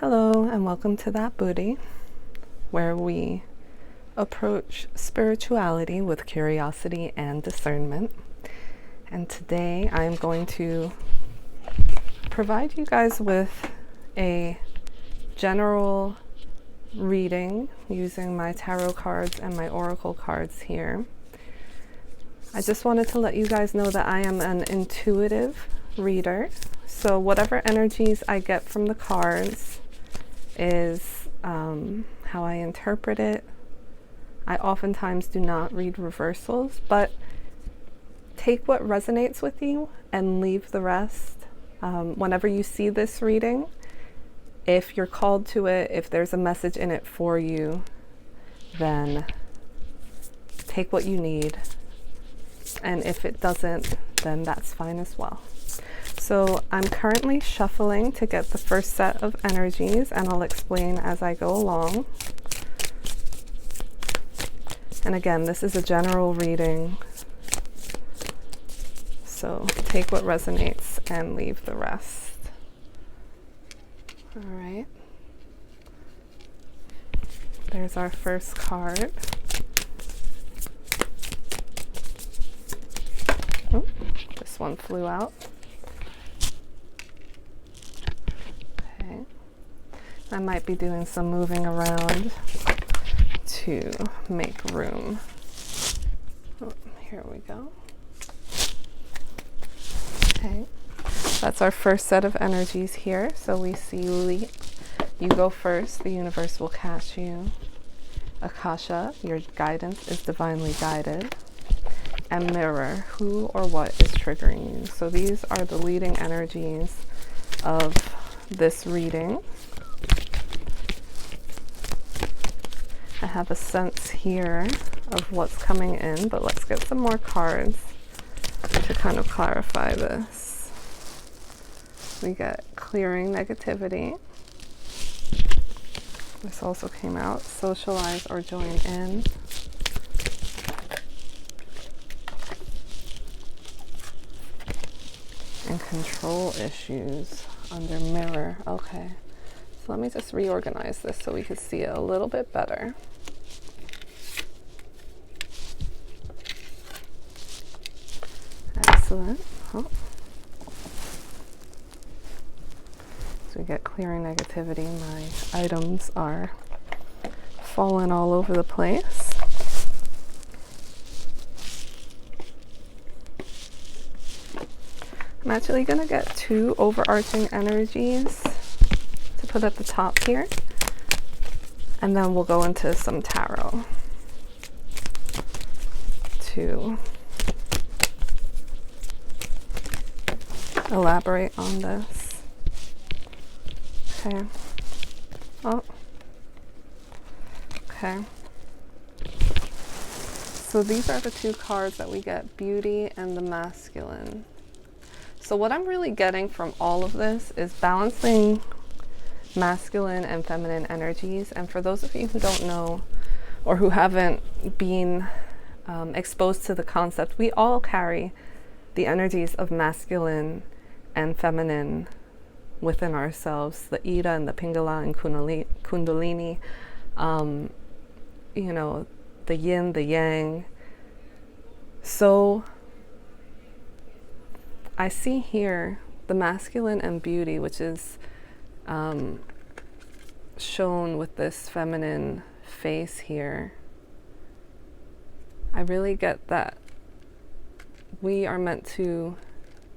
Hello and welcome to That Booty, where we approach spirituality with curiosity and discernment. And today I'm going to provide you guys with a general reading using my tarot cards and my oracle cards here. I just wanted to let you guys know that I am an intuitive reader. So whatever energies I get from the cards is how I interpret it. I oftentimes do not read reversals, but take what resonates with you and leave the rest. Whenever you see this reading, if you're called to it, if there's a message in it for you, then take what you need. And if it doesn't, then that's fine as well. So I'm currently shuffling to get the first set of energies, and I'll explain as I go along. And again, this is a general reading, so take what resonates and leave the rest. All right. There's our first card. Oh, this one flew out. Okay. I might be doing some moving around to make room. Oh, here we go. Okay. That's our first set of energies here. So we see leap. You go first. The universe will catch you. Akasha, your guidance is divinely guided. And mirror, who or what is triggering you. So these are the leading energies of this reading. I have a sense here of what's coming in, but let's get some more cards to kind of clarify this. We get clearing negativity. This also came out. Socialize or join in. And control issues under mirror. Okay, so let me just reorganize this so we can see it a little bit better. Excellent. Oh. So we get clearing negativity. My items are falling all over the place. I'm actually going to get two overarching energies to put at the top here, and then we'll go into some tarot to elaborate on this. Okay. Oh. Okay. So these are the two cards that we get, beauty and the masculine. So what I'm really getting from all of this is balancing masculine and feminine energies. And for those of you who don't know or who haven't been exposed to the concept, we all carry the energies of masculine and feminine within ourselves, the Ida and the Pingala and Kundalini, you know, the yin, the yang. So I see here the masculine and beauty, which is shown with this feminine face here. I really get that we are meant to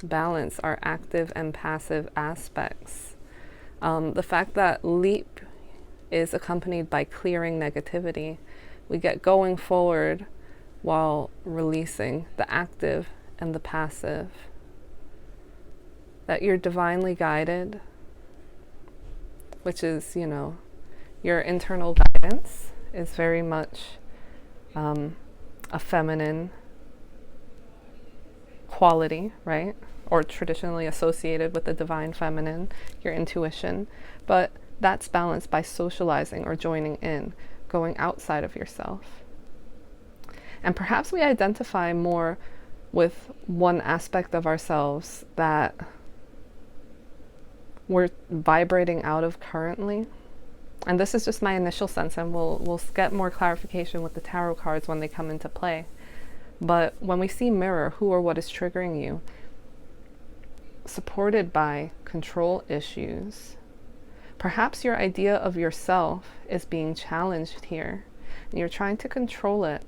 balance our active and passive aspects. The fact that leap is accompanied by clearing negativity, we get going forward while releasing the active and the passive. That you're divinely guided, which is, you know, your internal guidance is very much a feminine quality, right? Or traditionally associated with the divine feminine, your intuition. But that's balanced by socializing or joining in, going outside of yourself. And perhaps we identify more with one aspect of ourselves that we're vibrating out of currently. And this is just my initial sense, and we'll get more clarification with the tarot cards when they come into play. But when we see mirror, who or what is triggering you, supported by control issues, perhaps your idea of yourself is being challenged here, and you're trying to control it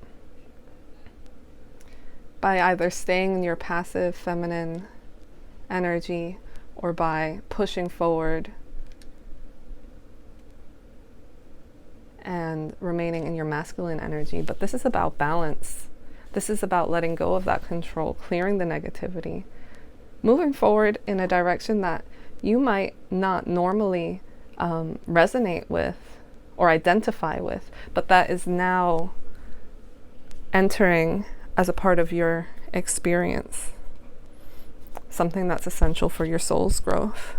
by either staying in your passive feminine energy or by pushing forward and remaining in your masculine energy. But this is about balance. This is about letting go of that control, clearing the negativity, moving forward in a direction that you might not normally resonate with or identify with, but that is now entering as a part of your experience, something that's essential for your soul's growth.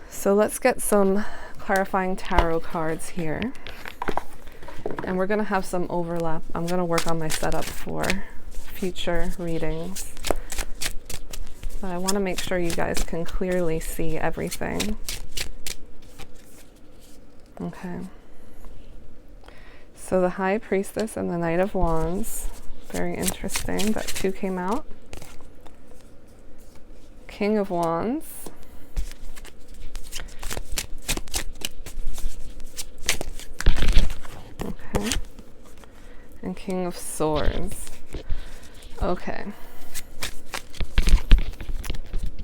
So let's get some clarifying tarot cards here, and we're going to have some overlap. I'm going to work on my setup for future readings, but I want to make sure you guys can clearly see everything. Okay, so the High Priestess and the Knight of Wands, very interesting that two came out. King of Wands, okay, and King of Swords. Okay,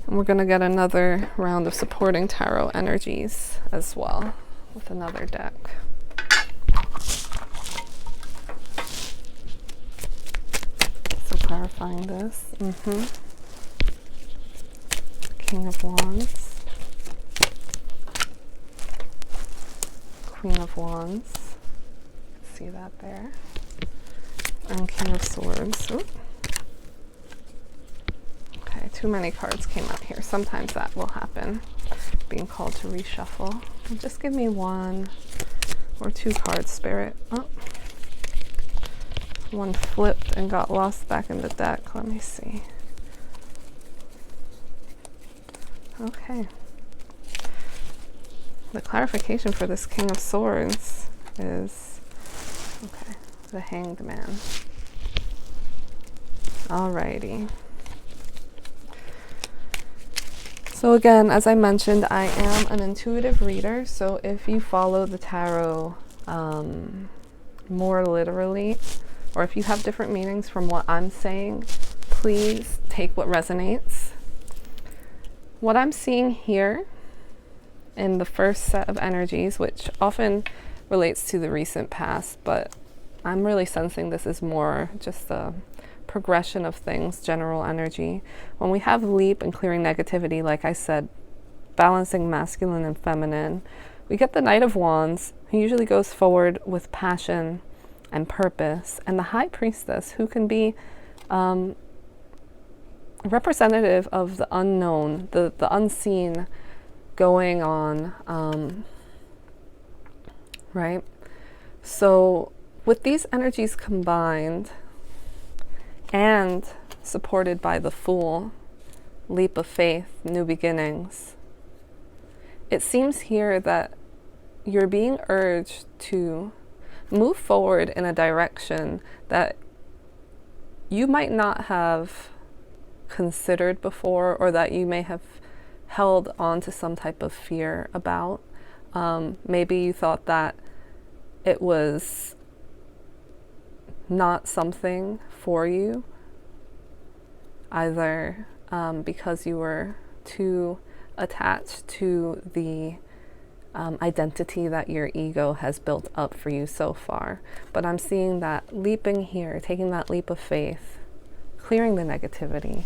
and we're going to get another round of supporting tarot energies as well with another deck. So clarifying this. King of Wands, Queen of Wands, see that there, and King of Swords. Ooh. Okay, too many cards came out here. Sometimes that will happen, being called to reshuffle. Just give me one or two cards, Spirit. Oh, one flipped and got lost back in the deck. Let me see. Okay. The clarification for this King of Swords is, okay, the Hanged Man. Alrighty. So again, as I mentioned, I am an intuitive reader, so if you follow the tarot more literally, or if you have different meanings from what I'm saying, please take what resonates. What I'm seeing here in the first set of energies, which often relates to the recent past, but I'm really sensing this is more just a progression of things, general energy. When we have leap and clearing negativity, like I said, balancing masculine and feminine, we get the Knight of Wands, who usually goes forward with passion and purpose, and the High Priestess, who can be representative of the unknown, the unseen going on, right? So with these energies combined and supported by the Fool, leap of faith, new beginnings, it seems here that you're being urged to move forward in a direction that you might not have considered before, or that you may have held on to some type of fear about. Maybe you thought that it was not something for you, either because you were too attached to the identity that your ego has built up for you so far. But I'm seeing that leaping here, taking that leap of faith, clearing the negativity,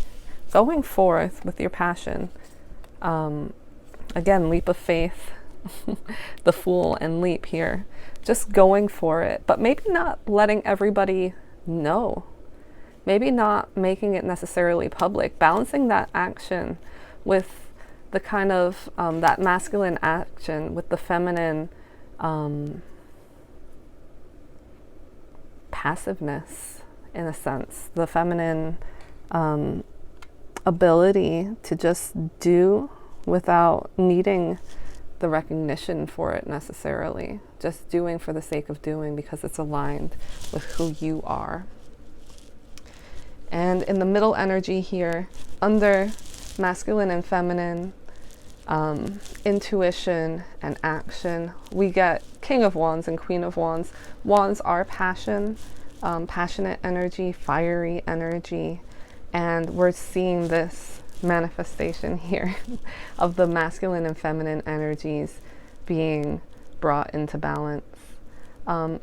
going forth with your passion. Again, leap of faith, the Fool and leap here, just going for it, but maybe not letting everybody know, maybe not making it necessarily public, balancing that action with the kind of that masculine action with the feminine passiveness, in a sense, the feminine ability to just do without needing the recognition for it necessarily. Just doing for the sake of doing because it's aligned with who you are. And in the middle energy here, under masculine and feminine, intuition and action, we get King of Wands and Queen of Wands. Wands are passion, passionate energy, fiery energy, and we're seeing this manifestation here of the masculine and feminine energies being brought into balance.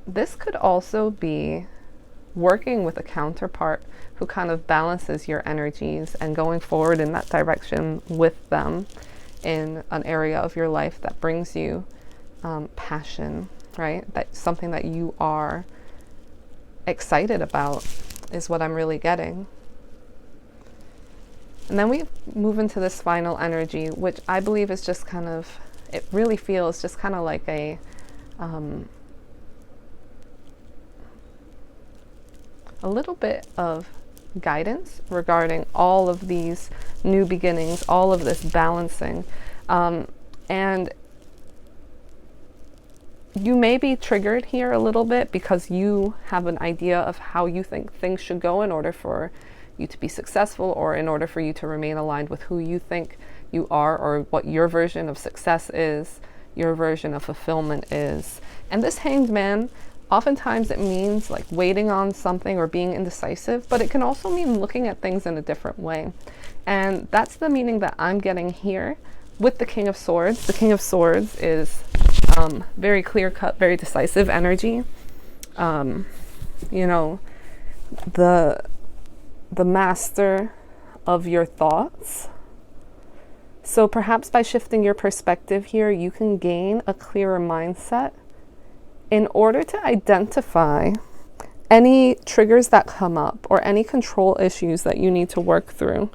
This could also be working with a counterpart who kind of balances your energies and going forward in that direction with them in an area of your life that brings you passion, right? That's something that you are excited about is what I'm really getting. And then we move into this final energy, which I believe is just kind of, it really feels just kind of like a little bit of guidance regarding all of these new beginnings, all of this balancing. And you may be triggered here a little bit because you have an idea of how you think things should go in order for you to be successful, or in order for you to remain aligned with who you think you are, or what your version of success is, your version of fulfillment is. And this Hanged Man, oftentimes it means like waiting on something or being indecisive, but it can also mean looking at things in a different way. And that's the meaning that I'm getting here with the King of Swords. The King of Swords is very clear-cut, very decisive energy. You know, the master of your thoughts. So perhaps by shifting your perspective here, you can gain a clearer mindset in order to identify any triggers that come up or any control issues that you need to work through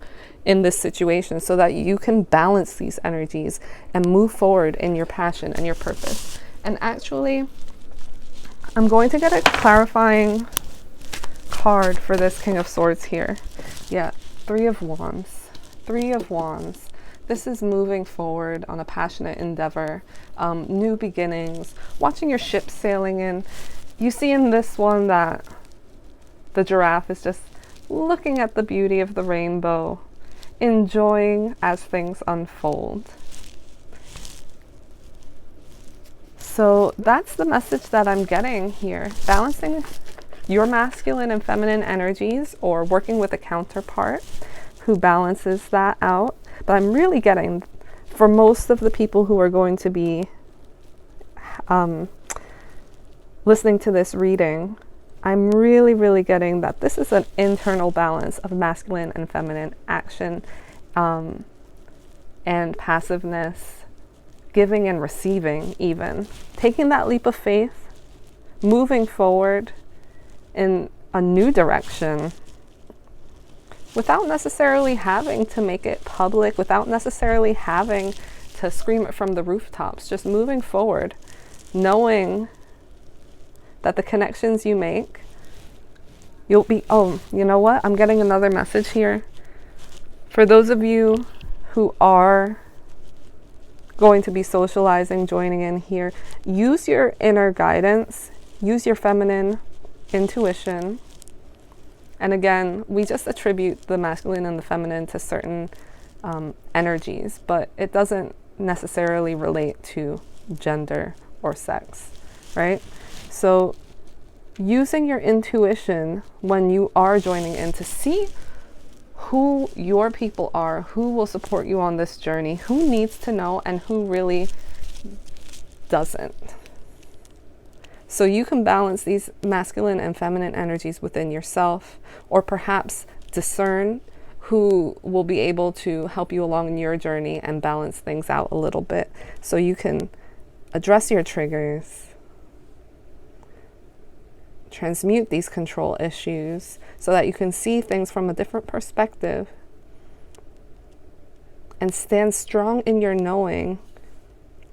in this situation, so that you can balance these energies and move forward in your passion and your purpose. And actually, I'm going to get a clarifying card for this King of Swords here. Yeah, Three of Wands. Three of Wands. This is moving forward on a passionate endeavor, new beginnings, watching your ship sailing in. You see in this one that the giraffe is just looking at the beauty of the rainbow, enjoying as things unfold. So that's the message that I'm getting here. Balancing your masculine and feminine energies, or working with a counterpart who balances that out. But I'm really getting, for most of the people who are going to be listening to this reading, I'm really getting that this is an internal balance of masculine and feminine action and passiveness, giving and receiving even. Taking that leap of faith, moving forward in a new direction without necessarily having to make it public, without necessarily having to scream it from the rooftops, just moving forward, knowing that the connections you make, you'll be, oh, you know what? I'm getting another message here. For those of you who are going to be socializing, joining in here, use your inner guidance, use your feminine intuition. And again, we just attribute the masculine and the feminine to certain energies, but it doesn't necessarily relate to gender or sex, right? So using your intuition when you are joining in to see who your people are, who will support you on this journey, who needs to know and who really doesn't. So you can balance these masculine and feminine energies within yourself, or perhaps discern who will be able to help you along in your journey and balance things out a little bit, so you can address your triggers, transmute these control issues, so that you can see things from a different perspective and stand strong in your knowing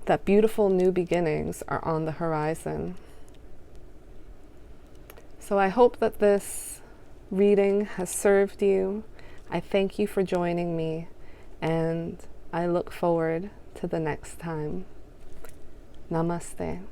that beautiful new beginnings are on the horizon. So I hope that this reading has served you, I thank you for joining me, and I look forward to the next time. Namaste.